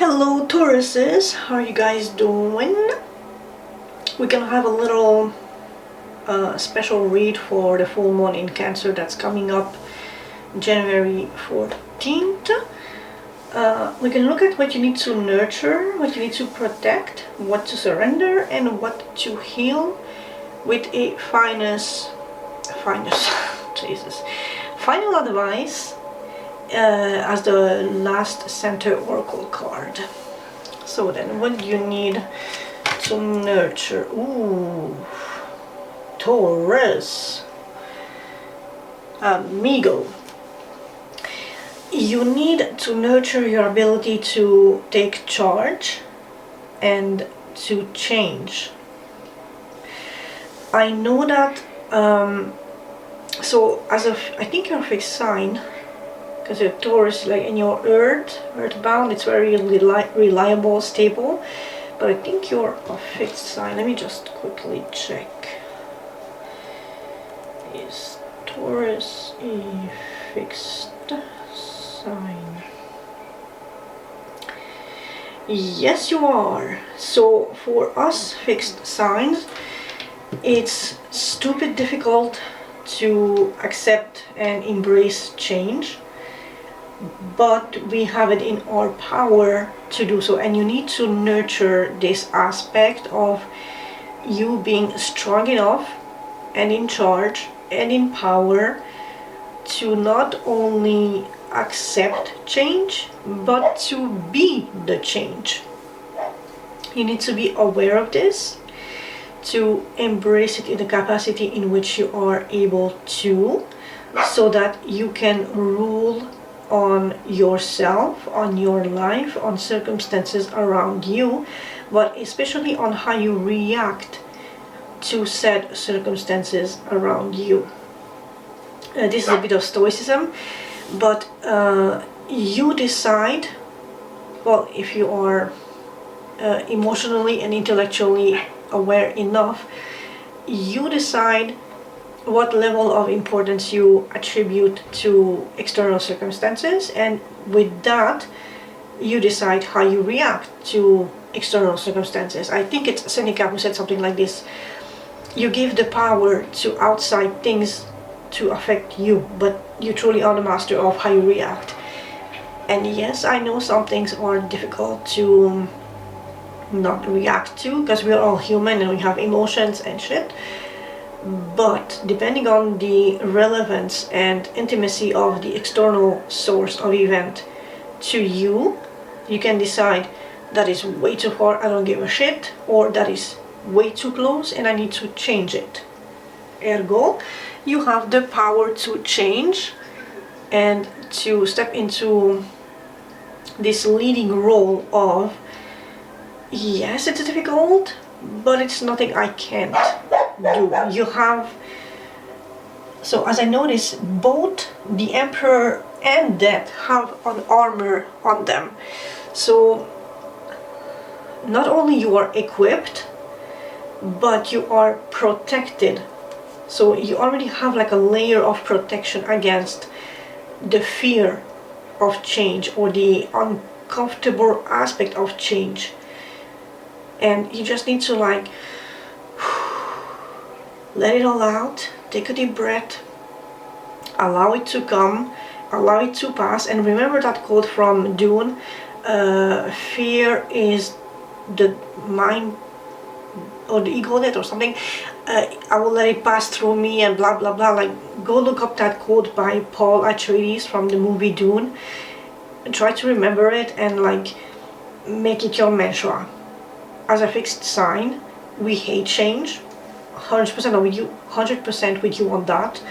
Hello Tauruses, how are you guys doing? We're gonna have a little special read for the full moon in Cancer that's coming up January 14th. We can look at what you need to nurture, what you need to protect, what to surrender, and what to heal with a Jesus, final advice as the last center oracle card. So then, what do you need to nurture? Ooh, Taurus, amigo. You need to nurture your ability to take charge and to change. I know that, so as of, I think you're a fixed sign, because your Taurus, like in your earthbound, it's very reliable, stable, but I think you're a fixed sign. Let me just quickly check. Is Taurus a fixed sign? Yes, you are. So for us fixed signs, it's stupid difficult to accept and embrace change, but we have it in our power to do so, and you need to nurture this aspect of you being strong enough and in charge and in power to not only accept change but to be the change. You need to be aware of this, to embrace it in the capacity in which you are able to, so that you can rule on yourself, on your life, on circumstances around you, but especially on how you react to said circumstances around you. This is a bit of stoicism, but you decide, well, if you are emotionally and intellectually aware enough, you decide what level of importance you attribute to external circumstances, and with that you decide how you react to external circumstances. I think it's Seneca who said something like this: you give the power to outside things to affect you, but you truly are the master of how you react. And yes, I know some things are difficult to not react to, because we are all human and we have emotions and shit. But depending on the relevance and intimacy of the external source of event to you, you can decide that is way too far, I don't give a shit, or that is way too close and I need to change it. Ergo, you have the power to change and to step into this leading role of, yes, it's difficult, but it's nothing I can't do. You have, so as I notice, both the Emperor and Death have an armor on them. So not only you are equipped, but you are protected. So you already have like a layer of protection against the fear of change or the uncomfortable aspect of change. And you just need to like let it all out, take a deep breath, allow it to come, allow it to pass, and remember that quote from Dune, fear is the mind or the ego death or something, I will let it pass through me and blah blah blah. Like, go look up that quote by Paul Atreides from the movie Dune and try to remember it and like make it your mantra. As a fixed sign, we hate change, 100% with you, 100% with you on that,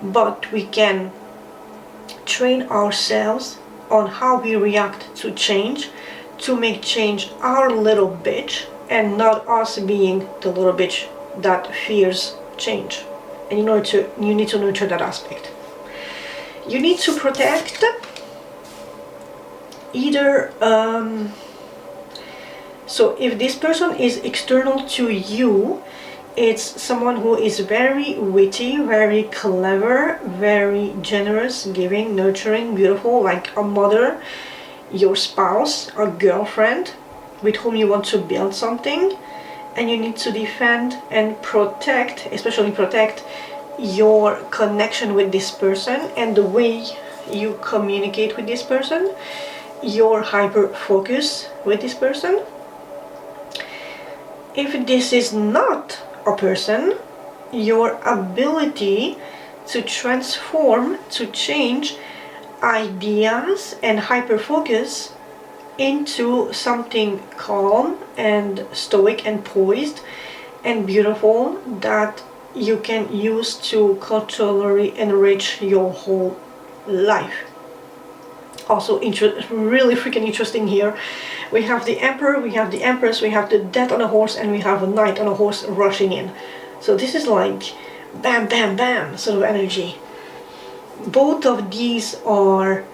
but we can train ourselves on how we react to change to make change our little bitch and not us being the little bitch that fears change. And you need to nurture that aspect. You need to protect either so if this person is external to you, it's someone who is very witty, very clever, very generous, giving, nurturing, beautiful, like a mother. your spouse or girlfriend with whom you want to build something, and you need to defend and protect, especially protect your connection with this person and the way you communicate with this person, your hyper focus with this person. If this is not a person, your ability to transform, to change ideas and hyper focus into something calm and stoic and poised and beautiful that you can use to culturally enrich your whole life. Also really freaking interesting here. We have the Emperor, we have the Empress, we have the Death on a horse, and we have a Knight on a horse rushing in. So this is like bam bam bam sort of energy. Both of these are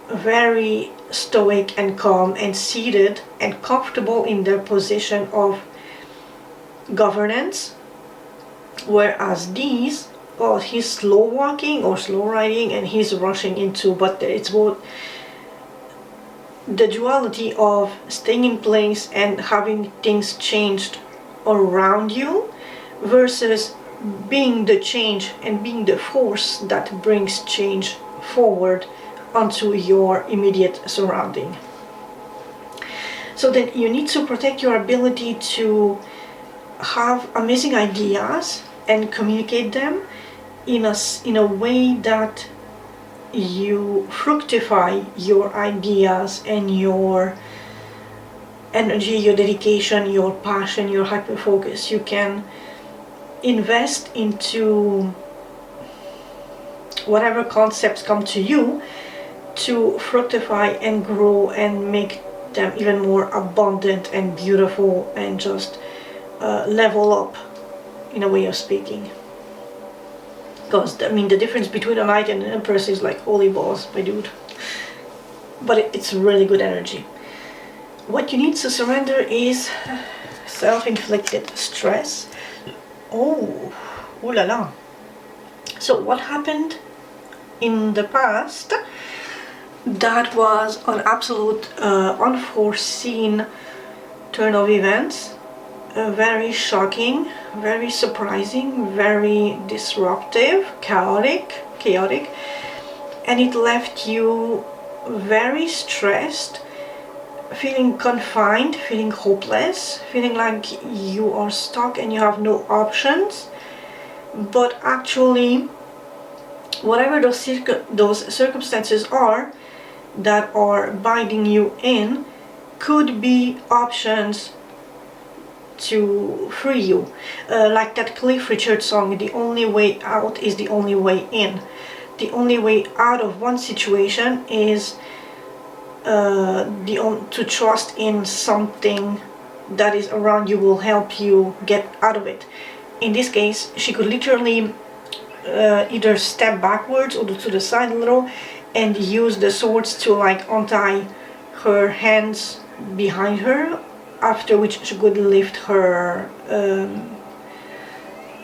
very stoic and calm and seated and comfortable in their position of governance, whereas these, well, he's slow walking or slow riding and he's rushing into, but it's both the duality of staying in place and having things changed around you versus being the change and being the force that brings change forward onto your immediate surrounding. So then you need to protect your ability to have amazing ideas and communicate them in a way that you fructify your ideas and your energy, your dedication, your passion, your hyper focus. You can invest into whatever concepts come to you to fructify and grow and make them even more abundant and beautiful and just level up, in a way of speaking. Because I mean, the difference between a Knight and an Empress is like holy balls, my dude. But it's really good energy. What you need to surrender is self-inflicted stress. Oh, ooh la la. So what happened in the past that was an absolute unforeseen turn of events, very shocking, very surprising, very disruptive, chaotic, and it left you very stressed, feeling confined, feeling hopeless, feeling like you are stuck and you have no options. But actually, whatever those circumstances are that are binding you in could be options to free you. Like that Cliff Richard song, the only way out is the only way in. The only way out of one situation is to trust in something that is around you will help you get out of it. In this case, she could literally either step backwards or to the side a little and use the swords to like untie her hands behind her, after which she could lift her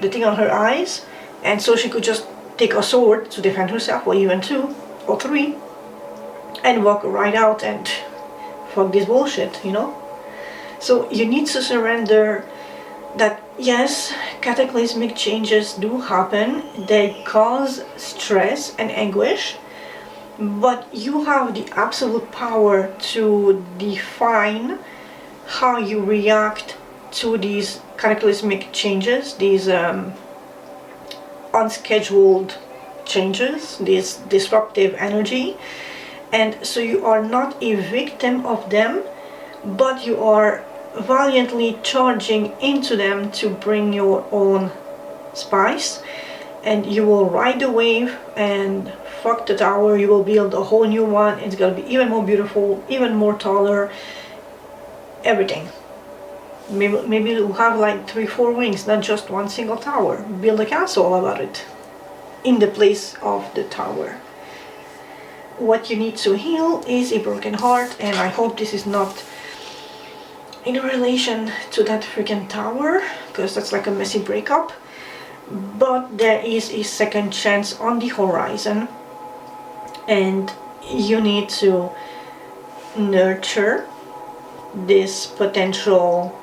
the thing on her eyes, and so she could just take a sword to defend herself, or even 2 or 3, and walk right out and fuck this bullshit, you know? So you need to surrender that yes, cataclysmic changes do happen, they cause stress and anguish, but you have the absolute power to define how you react to these cataclysmic changes, these unscheduled changes, this disruptive energy. And so you are not a victim of them, but you are valiantly charging into them to bring your own spice, and you will ride the wave and fuck the tower. You will build a whole new one. It's gonna be even more beautiful, even more taller, everything. Maybe you'll have like 3-4 wings, not just one single tower. Build a castle all about it in the place of the tower. What you need to heal is a broken heart, and I hope this is not in relation to that freaking tower, because that's like a messy breakup. But there is a second chance on the horizon, and you need to nurture this potential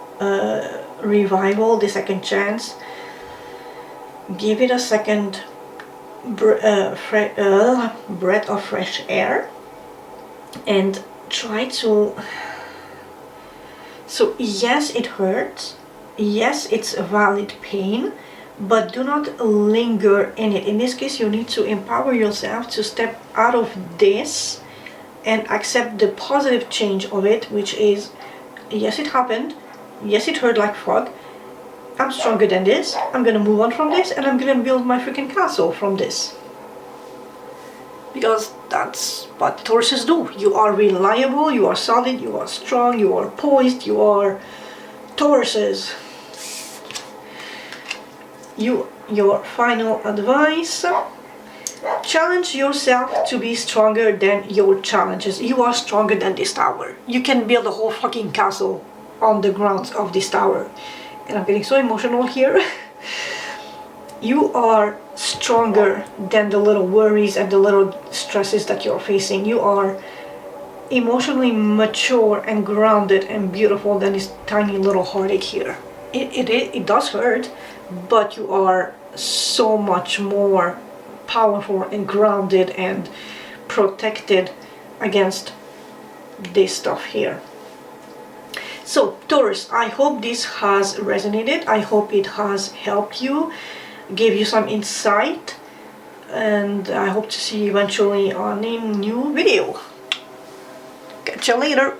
revival, the second chance. Give it a second breath of fresh air and try to. So yes, it hurts, yes, it's a valid pain, but do not linger in it. In this case, you need to empower yourself to step out of this and accept the positive change of it, which is, yes, it happened, yes, it hurt like fuck, I'm stronger than this, I'm gonna move on from this, and I'm gonna build my freaking castle from this. Because that's what Tauruses do. You are reliable, you are solid, you are strong, you are poised, you are Tauruses. Your final advice: challenge yourself to be stronger than your challenges. You are stronger than this tower. You can build a whole fucking castle on the grounds of this tower. And I'm getting so emotional here. You are stronger than the little worries and the little stresses that you're facing. You are emotionally mature and grounded and beautiful than this tiny little heartache here. It does hurt, but you are so much more powerful and grounded and protected against this stuff here. So Taurus, I hope this has resonated. I hope it has helped you, gave you some insight, and I hope to see you eventually on a new video. Catch you later.